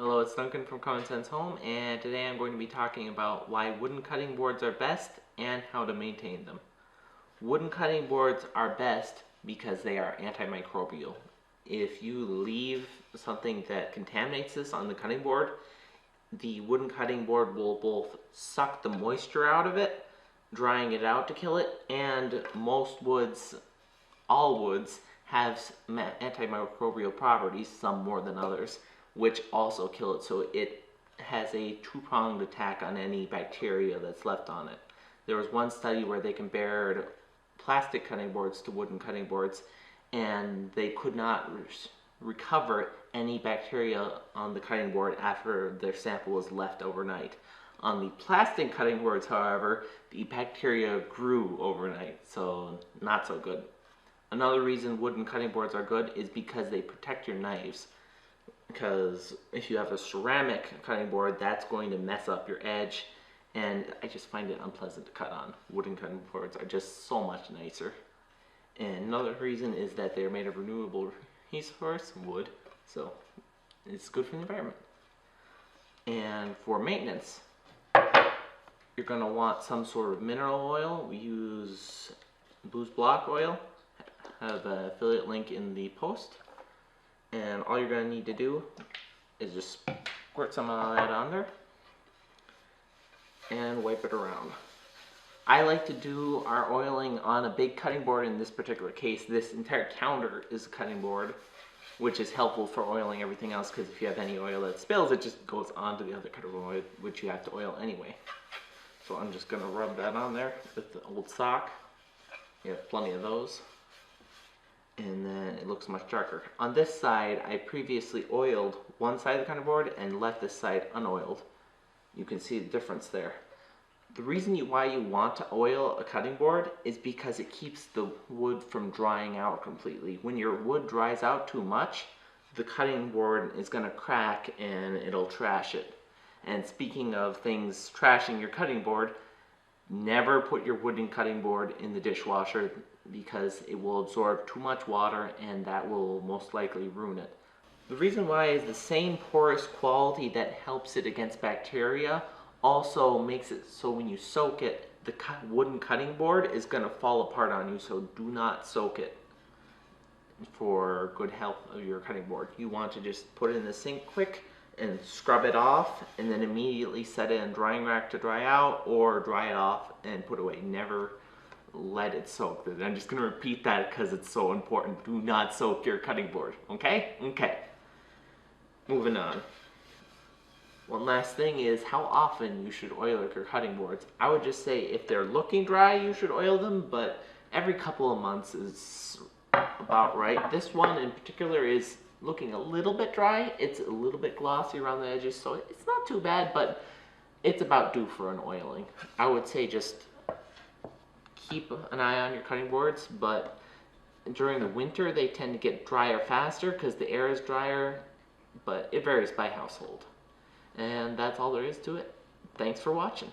Hello, it's Duncan from Common Sense Home, and today I'm going to be talking about why wooden cutting boards are best and how to maintain them. Wooden cutting boards are best because they are antimicrobial. If you leave something that contaminates this on the cutting board, the wooden cutting board will both suck the moisture out of it, drying it out to kill it, and most woods, all woods, have antimicrobial properties, some more than others, which also kill it. So it has a two-pronged attack on any bacteria that's left on it. There was one study where they compared plastic cutting boards to wooden cutting boards, and they could not recover any bacteria on the cutting board after their sample was left overnight. On the plastic cutting boards, however, the bacteria grew overnight, so not so good. Another reason wooden cutting boards are good is because they protect your knives. Because if you have a ceramic cutting board, that's going to mess up your edge, and I just find it unpleasant to cut on. Wooden cutting boards are just so much nicer. And another reason is that they're made of renewable resource, wood, so it's good for the environment. And for maintenance, you're going to want some sort of mineral oil. We use Boo's Block oil. I have an affiliate link in the post. And all you're going to need to do is just squirt some of that on there and wipe it around. I like to do our oiling on a big cutting board. In this particular case, this entire counter is a cutting board, which is helpful for oiling everything else, because if you have any oil that spills, it just goes onto the other cutting board, which you have to oil anyway. So I'm just going to rub that on there with the old sock. You have plenty of those. And then it looks much darker. On this side, I previously oiled one side of the cutting board and left this side unoiled. You can see the difference there. The reason why you want to oil a cutting board is because it keeps the wood from drying out completely. When your wood dries out too much, the cutting board is going to crack and it'll trash it. And speaking of things trashing your cutting board, never put your wooden cutting board in the dishwasher, because it will absorb too much water and that will most likely ruin it. The reason why is the same porous quality that helps it against bacteria also makes it so when you soak it, the wooden cutting board is going to fall apart on you, so do not soak it for good health of your cutting board. You want to just put it in the sink quick and scrub it off, and then immediately set it in a drying rack to dry out, or dry it off and put away. Never let it soak. I'm just going to repeat that because it's so important. Do not soak your cutting board, okay? Okay. Moving on. One last thing is how often you should oil your cutting boards. I would just say if they're looking dry, you should oil them, but every couple of months is about right. This one in particular is looking a little bit dry. It's a little bit glossy around the edges, so it's not too bad, but it's about due for an oiling. I would say just keep an eye on your cutting boards, but during the winter they tend to get drier faster because the air is drier, but it varies by household. And that's all there is to it. Thanks for watching.